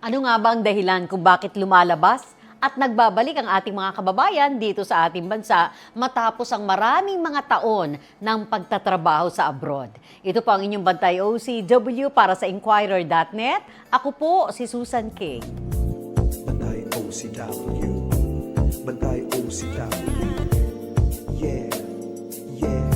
Ano nga ba ang dahilan kung bakit lumalabas at nagbabalik ang ating mga kababayan dito sa ating bansa matapos ang maraming mga taon ng pagtatrabaho sa abroad? Ito po ang inyong Bantay OCW para sa Inquirer.net. Ako po si Susan K. Bantay OCW. Bantay OCW. Yeah. Yeah.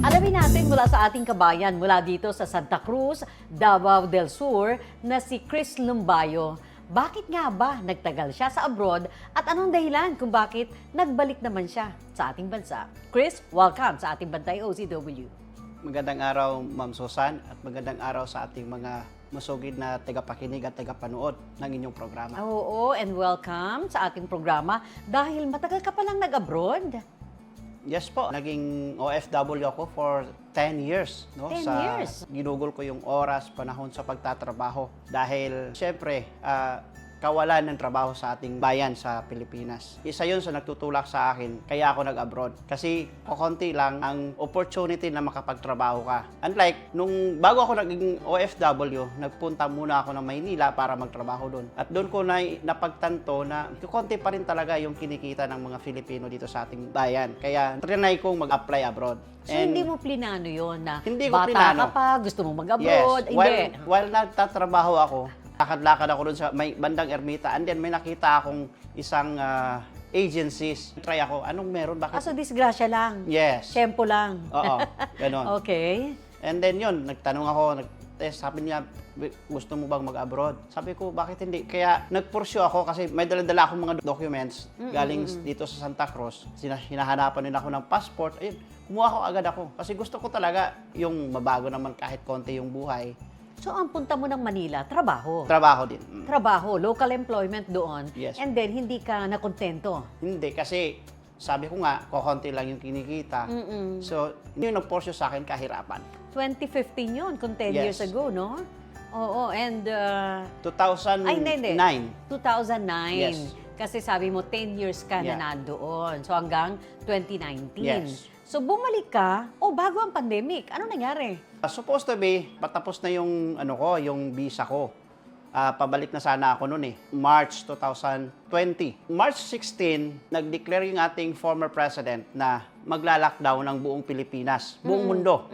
Alamin natin mula sa ating kabayan mula dito sa Santa Cruz, Davao del Sur na si Chris Lumbayo. Bakit nga ba nagtagal siya sa abroad at anong dahilan kung bakit nagbalik naman siya sa ating bansa? Chris, welcome sa ating Bantay OCW. Magandang araw, Ma'am Susan, at magandang araw sa ating mga masugid na tagapakinig at tagapanood ng inyong programa. Oo, and welcome sa ating programa dahil matagal ka palang nag-abroad. Yes po, naging OFW ako for 10 years. 10 years? Ginugol ko yung oras, panahon sa pagtatrabaho. Dahil, syempre, kawalan ng trabaho sa ating bayan sa Pilipinas. Isa yun sa nagtutulak sa akin, kaya ako nag-abroad. Kasi kukunti lang ang opportunity na makapagtrabaho ka. Unlike, nung bago ako naging OFW, nagpunta muna ako ng Maynila para magtrabaho doon. At doon ko napagtanto na kukunti pa rin talaga yung kinikita ng mga Filipino dito sa ating bayan. Kaya trinay kong mag-apply abroad. So, hindi mo plinano yun na Hindi ko bata plinano. ka pa, gusto mo mag-abroad? Yes, Hindi. while nagtatrabaho ako, lakad-lakad ako doon sa may bandang Ermita, and then may nakita akong isang agencies. Try ako, anong meron? Bakit? So, disgrasya lang. Yes. Tempo lang. Oo, ganon. Okay. And then yun, nagtanong ako, sabi niya, gusto mo bang mag-abroad? Sabi ko, bakit hindi? Kaya nag-pursue ako kasi may dala-dala akong mga documents galing dito sa Santa Cruz. Hinahanapan din ako ng passport. Ayun, kumuha ko agad ako. Kasi gusto ko talaga yung mabago naman kahit konti yung buhay. So, ang punta mo ng Manila, trabaho. Trabaho din. Trabaho, local employment doon. Yes. And then, hindi ka nakontento. Hindi, kasi sabi ko nga, kukunti lang yung kinikita. So, yun yung nag-pursue sa akin kahirapan. 2015 yun, kung 10 Yes. years ago, no? Oo, and 2009. ay, hindi. 2009. Yes. Kasi sabi mo, 10 years ka na Yeah. nandoon. So, hanggang 2019. Yes. So, bumalik ka, bago ang pandemic. Ano nangyari? Supposed to be, patapos na yung, yung visa ko. Pabalik na sana ako noon March 2020. March 16, nag-declare yung ating former president na magla-lockdown ng buong Pilipinas, buong mundo.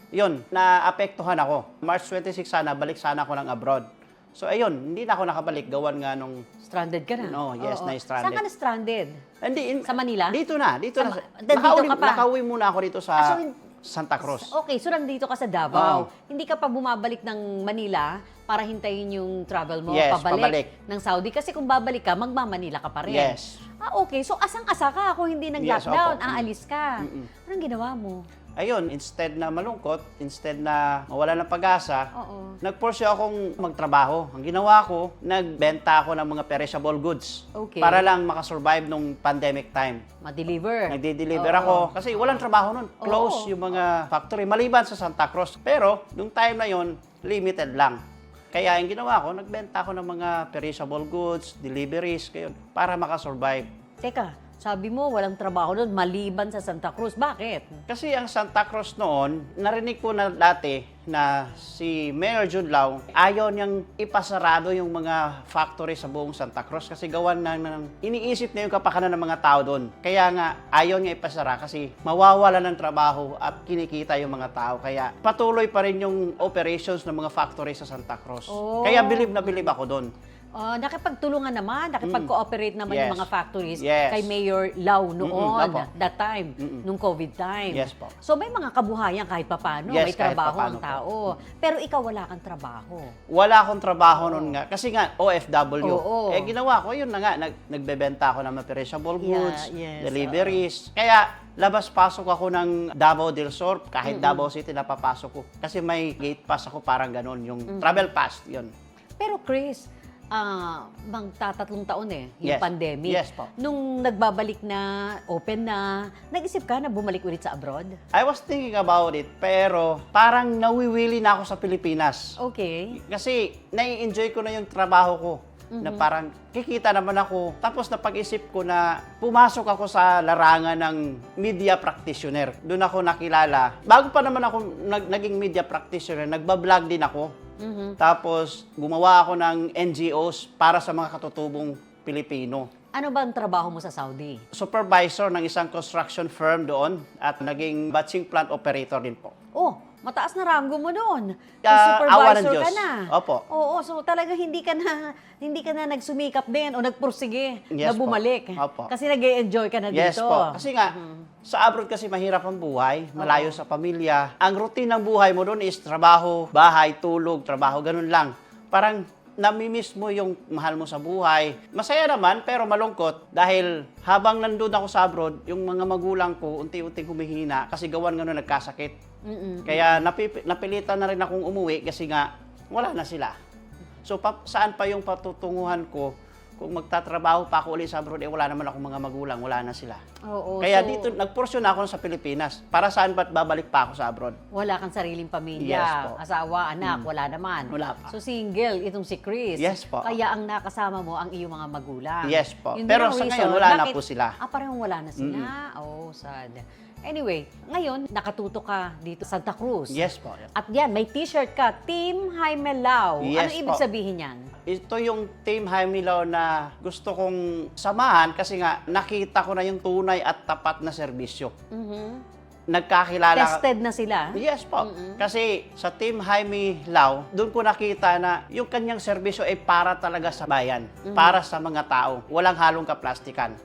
Yun, naapektuhan ako. March 26 sana, balik sana ako ng abroad. So ayun, hindi na ako nakabalik, gawan nga nung... Stranded ka na? No, yes, Oo. na-stranded. Saan ka na-stranded? Hindi, Sa Manila? Dito na. Dito ka pa? Nakauwi muna ako dito Ah, sa so Santa Cruz. Okay, so nandito ka sa Davao. Oo. Hindi ka pa bumabalik ng Manila para hintayin yung travel mo Yes, pabalik pabalik. ng Saudi. Kasi kung babalik ka, magmamanila ka pa rin. Yes. Okay. So, asang-asa ka kung hindi nag-lockdown, Yes, opo. aalis ka. Anong ginawa mo? Ayun, instead na malungkot, instead na mawala ng pag-asa, Oo. nag-pursue akong magtrabaho. Ang ginawa ko, nagbenta ako ng mga perishable goods. Okay. Para lang makasurvive nung pandemic time. Ma-deliver. Nagde-deliver Oo. ako kasi walang trabaho nun. Close Oo. yung mga factory, maliban sa Santa Cruz. Pero, nung time na yon limited lang. Kaya yung ginawa ko, nagbenta ako ng mga perishable goods, deliveries, kayo, para makasurvive. Teka, sabi mo walang trabaho doon maliban sa Santa Cruz. Bakit? Kasi ang Santa Cruz noon, narinig ko na dati na si Mayor Junlao, ayaw niyang ipasarado yung mga factory sa buong Santa Cruz kasi gawan na iniisip niya yung kapakanan ng mga tao doon. Kaya nga, ayaw niya ipasara kasi mawawala ng trabaho at kinikita yung mga tao. Kaya patuloy pa rin yung operations ng mga factory sa Santa Cruz. Oh. Kaya bilib na bilib ako doon. Nakipagtulungan naman, nakipag-cooperate naman yung Yes. mga factories Yes. kay Mayor Lau noon, Opo. that time, nung COVID time. Yes po. So may mga kabuhayan kahit papano, Yes, may kahit trabaho ang papano po. tao. Pero ikaw wala kang trabaho. Wala akong trabaho noon nga. Kasi nga, OFW. Oo. Ginawa ko, yun na nga, nagbebenta ako ng mga perishable goods, yes, deliveries. Kaya, labas-pasok ako ng Davao del Sur, kahit Davao City napapasok ko. Kasi may gate pass ako, parang ganun, yung travel pass, yun. Pero Chris, magtatatlong taon yung Yes. pandemic. Yes po. Nung nagbabalik na, open na, nag-isip ka na bumalik ulit sa abroad? I was thinking about it, pero parang nawiwili na ako sa Pilipinas. Okay. Kasi nai-enjoy ko na yung trabaho ko. Na parang kikita naman ako. Tapos napag-isip ko na pumasok ako sa larangan ng media practitioner. Doon ako nakilala. Bago pa naman ako naging media practitioner, nagbablog din ako. Tapos, gumawa ako ng NGOs para sa mga katutubong Pilipino. Ano ba ang trabaho mo sa Saudi? Supervisor ng isang construction firm doon at naging batching plant operator din po. Oh, mataas na rango mo doon. Awa ng Supervisor Diyos. ka na. Opo. Oo, so talaga hindi ka na nagsumikap din o nagpursige na Yes po. bumalik. Opo. Kasi nag-e-enjoy ka na Yes dito. po. Kasi nga, sa abroad kasi mahirap ang buhay, malayo sa pamilya. Ang routine ng buhay mo doon is trabaho, bahay, tulog, trabaho, ganun lang. Parang namimiss mo yung mahal mo sa buhay. Masaya naman, pero malungkot dahil habang nandun ako sa abroad, yung mga magulang ko unti-unting humihina kasi gawan nga nun nagkasakit. Kaya napilitan na rin akong umuwi kasi nga wala na sila. So saan pa yung patutunguhan ko? Kung magtatrabaho pa ako ulit sa abroad, wala naman akong mga magulang, wala na sila. Oo, Kaya so, dito, nagporsyon ako sa Pilipinas. Para saan ba't babalik pa ako sa abroad? wala kang sariling pamilya, Yes po. asawa, anak, wala naman. Wala pa. So single, itong si Chris. Yes po. Kaya ang nakasama mo ang iyong mga magulang. Yes po. Yun din Pero ang sa reason, ngayon, wala na bakit- po sila. Parehong wala na sila. Oh, sad. Anyway, ngayon, nakatuto ka dito sa Santa Cruz. Yes po. At yan, may t-shirt ka, Team Jaime Lau. Yes Ano ibig po. sabihin yan? Ito yung Team Jaime Lau na gusto kong samahan kasi nga nakita ko na yung tunay at tapat na serbisyo. Nagkakilala. Tested na sila? Yes po. Kasi sa Team Jaime Lau, doon ko nakita na yung kanyang serbisyo ay para talaga sa bayan, para sa mga tao. Walang halong kaplastikan.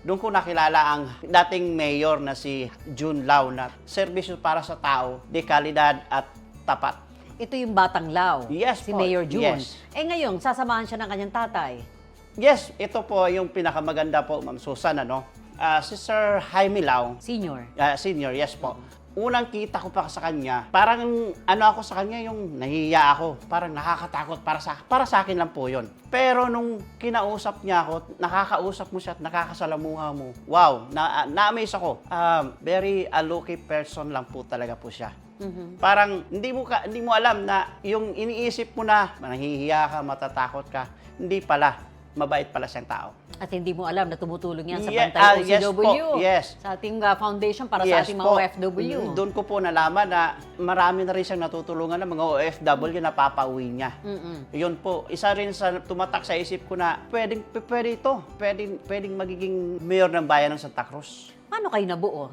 Doon ko nakilala ang dating mayor na si Jun Lau na serbisyo para sa tao, de kalidad at tapat. Ito yung Batang Lau, Yes si po. Mayor June. Yes. Eh ngayon, sasamahan siya ng kanyang tatay. Yes, ito po yung pinakamaganda po, Ma'am Susan, ano? Si Sir Jaime Lau, Senior. senior, yes po. Unang kita ko pa sa kanya, parang ano ako sa kanya, yung nahihiya ako. Parang nakakatakot para sa akin lang po yun. Pero nung kinausap niya ako, nakakausap mo siya at nakakasalamuha mo. Wow, na-amaze ako. Very a lucky person lang po talaga po siya. Parang hindi mo alam na yung iniisip mo na nahihiya ka, matatakot ka, hindi pala. Mabait pala siyang tao. At hindi mo alam na tumutulong yan sa Yeah, Bantay yes OCW. po, yes. Sa ating foundation para sa ating mga po. OFW. Doon ko po nalaman na marami na rin siyang natutulungan ng mga OFW na papauwi niya. Yun po, isa rin sa tumatak sa isip ko na pwede ito. Pwedeng magiging mayor ng bayan ng Santa Cruz. Paano kayo nabuo?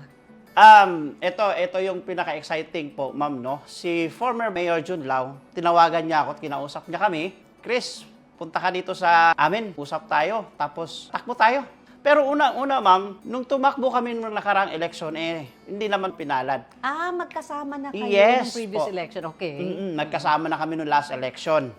Ito yung pinaka-exciting po, ma'am, no? Si former Mayor Jun Lau, tinawagan niya ako at kinausap niya kami, Chris, punta ka dito sa amin, usap tayo, tapos takbo tayo. Pero una, ma'am, nung tumakbo kami nung nakaraang eleksyon, hindi naman pinalad. Magkasama na kayo Yes ng previous po. election. Okay. Nagkasama na kami nung last election.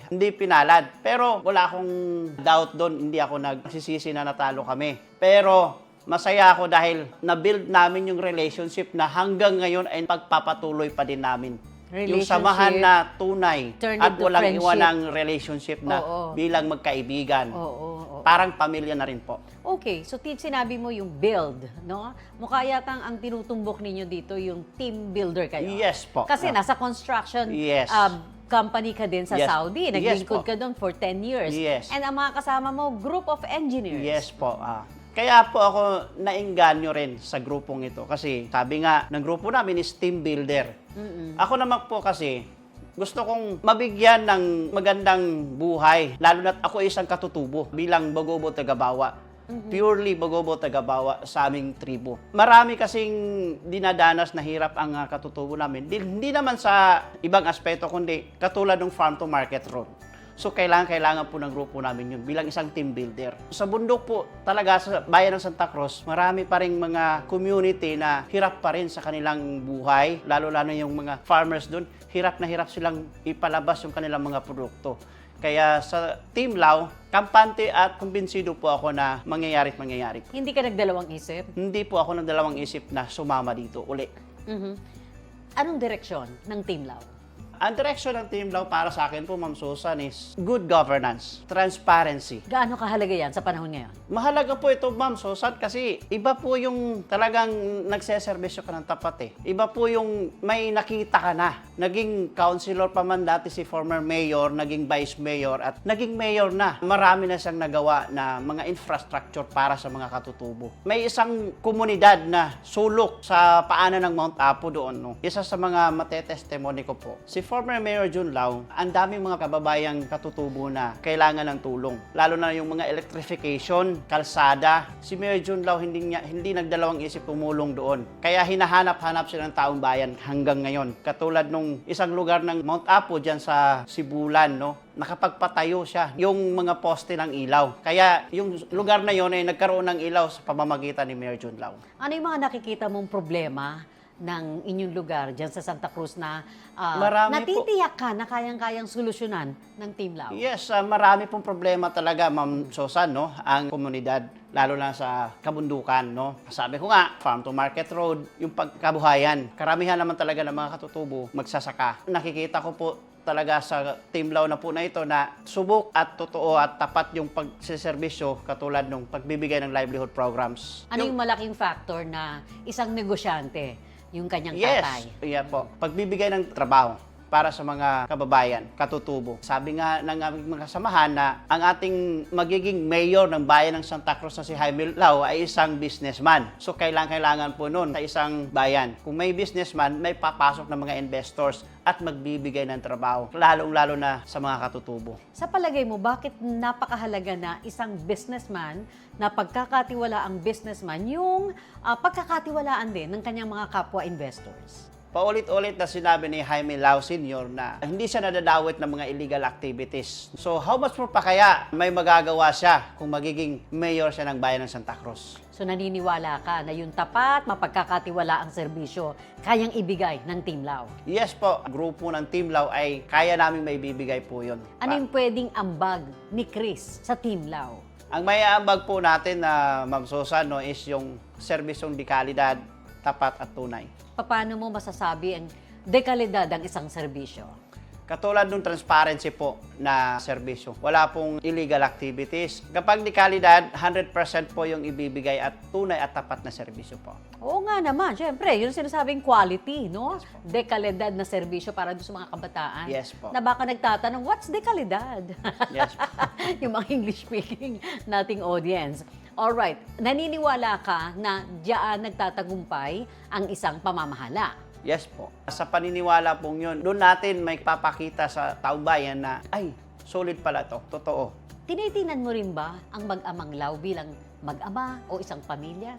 Hindi pinalad. Pero wala akong doubt doon, hindi ako nagsisisi na natalo kami. Pero masaya ako dahil na-build namin yung relationship na hanggang ngayon ay pagpapatuloy pa din namin. Yung samahan na tunay Turn at into walang friendship. iwanang relationship na Oo. bilang magkaibigan. Oo. Parang pamilya na rin po. Okay, so sinabi mo yung build, no? Mukha yatang ang tinutumbok ninyo dito yung team builder kayo. Yes po. Kasi nasa construction Yes. company ka din sa Yes. Saudi. Yes Naglingkod po. ka doon for 10 years. Yes. And ang mga kasama mo, group of engineers. Yes po. Kaya po ako nainganyo rin sa grupong ito kasi sabi nga ng grupo namin is team builder. Ako naman po kasi gusto kong mabigyan ng magandang buhay, lalo na't ako isang katutubo bilang Bagobo Tagabawa. Purely Bagobo Tagabawa sa aming tribo. Marami kasing dinadanas na hirap ang katutubo namin. Hindi naman sa ibang aspeto, kundi katulad ng farm to market road. So, kailangan po ng grupo namin yun bilang isang team builder. Sa bundok po, talaga sa bayan ng Santa Cruz, marami pa rin mga community na hirap pa rin sa kanilang buhay, lalo-lalo yung mga farmers doon, hirap na hirap silang ipalabas yung kanilang mga produkto. Kaya sa Team Lau, kampante at kumbinsido po ako na mangyayari't mangyayari. Hindi ka nagdalawang isip? Hindi po ako nagdalawang isip na sumama dito uli. Anong direksyon ng Team Lau? Ang direksyon ng Team Lau para sa akin po, Ma'am Susan, is good governance, transparency. Gaano kahalaga yan sa panahon ngayon? Mahalaga po ito, Ma'am Susan, kasi iba po yung talagang nagseservisyo ka ng tapat Iba po yung may nakita ka na. Naging councilor pa man dati si former mayor, naging vice mayor, at naging mayor na. Marami na siyang nagawa na mga infrastructure para sa mga katutubo. May isang komunidad na sulok sa paanan ng Mount Apo doon. No? Isa sa mga matetestimony ko po, si former Mayor Junlao, ang daming mga kababayang katutubo na kailangan ng tulong. Lalo na yung mga electrification, kalsada. Si Mayor Junlao hindi nagdalawang isip tumulong doon. Kaya hinahanap-hanap siya ng taong bayan hanggang ngayon. Katulad nung isang lugar ng Mount Apo dyan sa Sibulan, no? Nakapagpatayo siya yung mga poste ng ilaw. Kaya yung lugar na yon ay nagkaroon ng ilaw sa pamamagitan ni Mayor Junlao. Ano yung mga nakikita mong problema ng inyong lugar dyan sa Santa Cruz na Marami po. natitiyak ka na kayang-kayang solusyonan ng Team Lao? Yes, marami pong problema talaga, Ma'am Susan, no? Ang komunidad, lalo na sa kabundukan, no? Sabi ko nga, farm to market road, yung pagkabuhayan. Karamihan naman talaga ng mga katutubo magsasaka. Nakikita ko po talaga sa Team Lao na po na ito na subok at totoo at tapat yung pagsiservisyo katulad nung pagbibigay ng livelihood programs. Ano yung malaking factor na isang negosyante, yung kanyang Yes, tatay? yeah po. Pagbibigay ng trabaho para sa mga kababayan, katutubo. Sabi nga ng aming mga kasamahan na ang ating magiging mayor ng bayan ng Santa Cruz na si Jaime Lao ay isang businessman. So kailangan po noon sa isang bayan. Kung may businessman, may papasok ng mga investors at magbibigay ng trabaho, lalong-lalo na sa mga katutubo. Sa palagay mo, bakit napakahalaga na isang businessman na pagkakatiwala ang businessman yung pagkakatiwalaan din ng kanyang mga kapwa investors? Paulit-ulit na sinabi ni Jaime Lao Sr. na hindi siya nadadawit ng mga illegal activities. So how much more pa kaya may magagawa siya kung magiging mayor siya ng bayan ng Santa Cruz? So naniniwala ka na yung tapat, mapagkakatiwala ang serbisyo, kayang ibigay ng Team Lao? Yes po, grupo ng Team Lao ay kaya namin may bibigay po yun. Ano yung pwedeng ambag ni Chris sa Team Lao? Ang may aambag po natin na Ma'am Susan, no, is yung serbisyong di kalidad, tapat at tunay. Paano mo masasabi ang dekalidad ang isang serbisyo? Katulad ng transparency po na serbisyo. Wala pong illegal activities. Kapag di kalidad, 100% po yung ibibigay at tunay at tapat na serbisyo po. Oo nga naman, syempre, yun sinasabing quality, no? Dekalidad na serbisyo para doon sa mga kabataan. Yes po. Na baka nagtatanong, what's dekalidad? Yes po. Yung mga English-speaking nating audience. Alright, naniniwala ka na diyan nagtatagumpay ang isang pamamahala? Yes po. Sa paniniwala pong yun, doon natin may papakita sa taong bayan na, ay, solid pala to, totoo. Tinitinan mo rin ba ang mag-amang Lao bilang mag-ama o isang pamilya?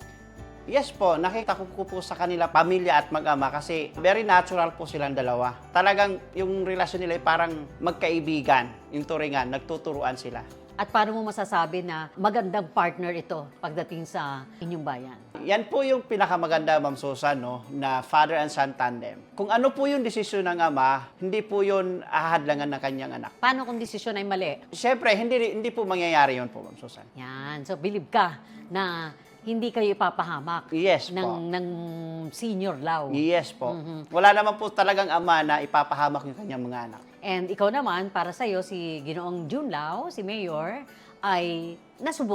Yes po, nakita ko po sa kanila pamilya at mag-ama kasi very natural po silang dalawa. Talagang yung relasyon nila ay parang magkaibigan, yung turingan, nagtuturuan sila. At paano mo masasabi na magandang partner ito pagdating sa inyong bayan? Yan po yung pinakamaganda, Ma'am Susan, no, na father and son tandem. Kung ano po yung desisyon ng ama, hindi po yun ahadlangan ng kanyang anak. Paano kung desisyon ay mali? Siyempre, hindi po mangyayari yun po, Ma'am Susan. Yan. So, believe ka na hindi kayo ipapahamak Yes po. ng senior Lao. Yes po. Wala naman po talagang ama na ipapahamak yung kanyang mga anak. And ikaw naman, para sa'yo, si Ginoong Jun Lao, si Mayor, ay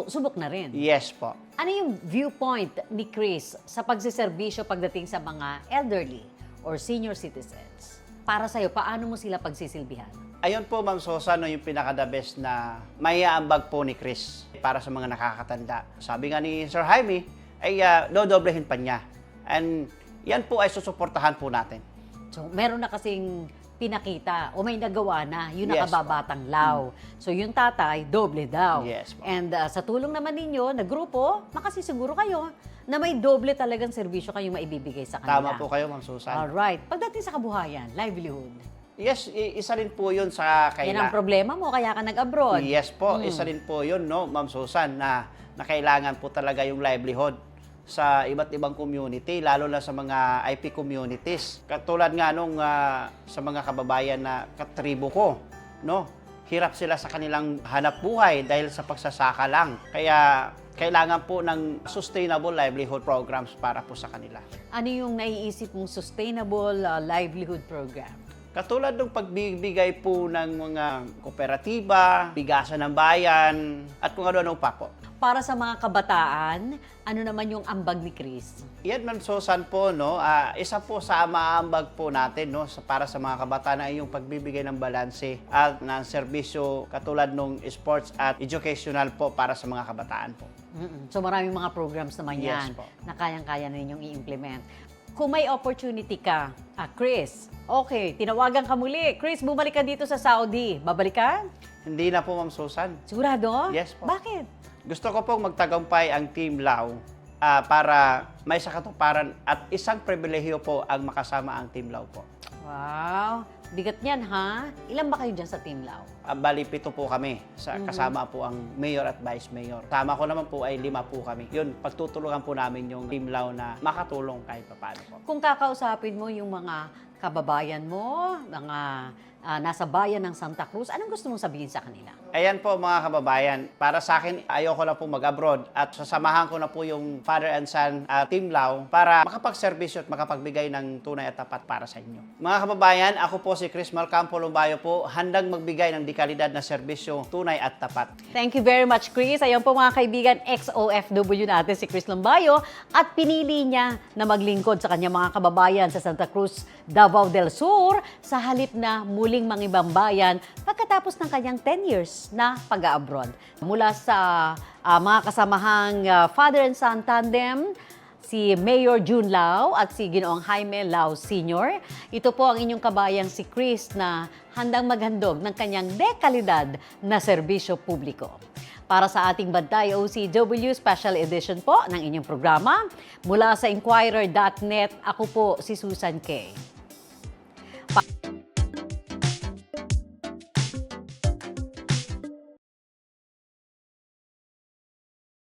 subok na rin. Yes po. Ano yung viewpoint ni Chris sa pagsiservisyo pagdating sa mga elderly or senior citizens? Para sa'yo, paano mo sila pagsisilbihan? Ayun po, Ma'am Sosa, no, yung pinaka-the best na maiaambag po ni Chris para sa mga nakakatanda. Sabi nga ni Sir Jaime, ay dodoblehin pa niya. And yan po ay susuportahan po natin. So, meron na kasing pinakita o may nagawa na yung Yes, nakababatang Lao. So, yung tatay, doble daw. Yes, po. And sa tulong naman ninyo, na grupo, makasisiguro kayo na may doble talagang serbisyo kayong maibibigay sa kanila. Tama po kayo, Ma'am Susan. Alright. Pagdating sa kabuhayan, livelihood, Yes, isa rin po yun sa yan ang problema mo, kaya ka nag-abroad. Yes po, isa rin po yun, no, Ma'am Susan, na kailangan po talaga yung livelihood sa iba't ibang community, lalo na sa mga IP communities. Katulad nga nung sa mga kababayan na katribo ko, no, hirap sila sa kanilang hanap buhay dahil sa pagsasaka lang. Kaya kailangan po ng sustainable livelihood programs para po sa kanila. Ano yung naiisip mong sustainable livelihood program? Katulad ng pagbibigay po ng mga kooperatiba, bigasan ng bayan, at kung ano-ano pa po. Para sa mga kabataan, ano naman yung ambag ni Chris? Yan, Ma'am Susan po, no, isa po sa maambag po natin, no, para sa mga kabataan ay yung pagbibigay ng balanse at ng serbisyo katulad ng sports at educational po para sa mga kabataan po. So maraming mga programs naman Yes yan po. na kayang-kaya na ninyong i-implement. Kung may opportunity ka, Chris, okay, tinawagan ka muli. Chris, bumalik ka dito sa Saudi. Babalik ka? Hindi na po, Ma'am Susan. Sigurado? Yes po. Bakit? Gusto ko pong magtagumpay ang Team Lao para may sa katuparan at isang pribilehiyo po ang makasama ang Team Lao po. Wow, bigat niyan ha? Ilan ba kayo dyan sa Team Lao? Bali, 7 po kami. Kasama po ang mayor at vice mayor. Sama ko naman po ay 5 po kami. Yun, pagtutulungan po namin yung Team Lao na makatulong kahit paano po. Kung kakausapin mo yung mga kababayan mo, mga nasa bayan ng Santa Cruz, anong gusto mong sabihin sa kanila? Ayan po mga kababayan, para sa akin, ayoko na po mag-abroad at sasamahan ko na po yung Father and Son Team Lao para makapagserbisyo at makapagbigay ng tunay at tapat para sa inyo. Mga kababayan, ako po si Chris Malcampo Lumbayo po, handang magbigay ng dekalidad na serbisyo, tunay at tapat. Thank you very much, Chris. Ayun po mga kaibigan, ex-OFW natin si Chris Lumbayo at pinili niya na maglingkod sa kanyang mga kababayan sa Santa Cruz, Davao del Sur sa halip na muling mangibang bayan pagkatapos ng kanyang 10 years na pag-abroad. Mula sa mga kasamahang Father and Son Tandem, si Mayor June Lao at si Ginoong Jaime Lao Sr. Ito po ang inyong kabayang si Chris na handang maghandog ng kanyang dekalidad na serbisyo publiko. Para sa ating Bantay OCW Special Edition po ng inyong programa, mula sa Inquirer.net, ako po si Susan Kay.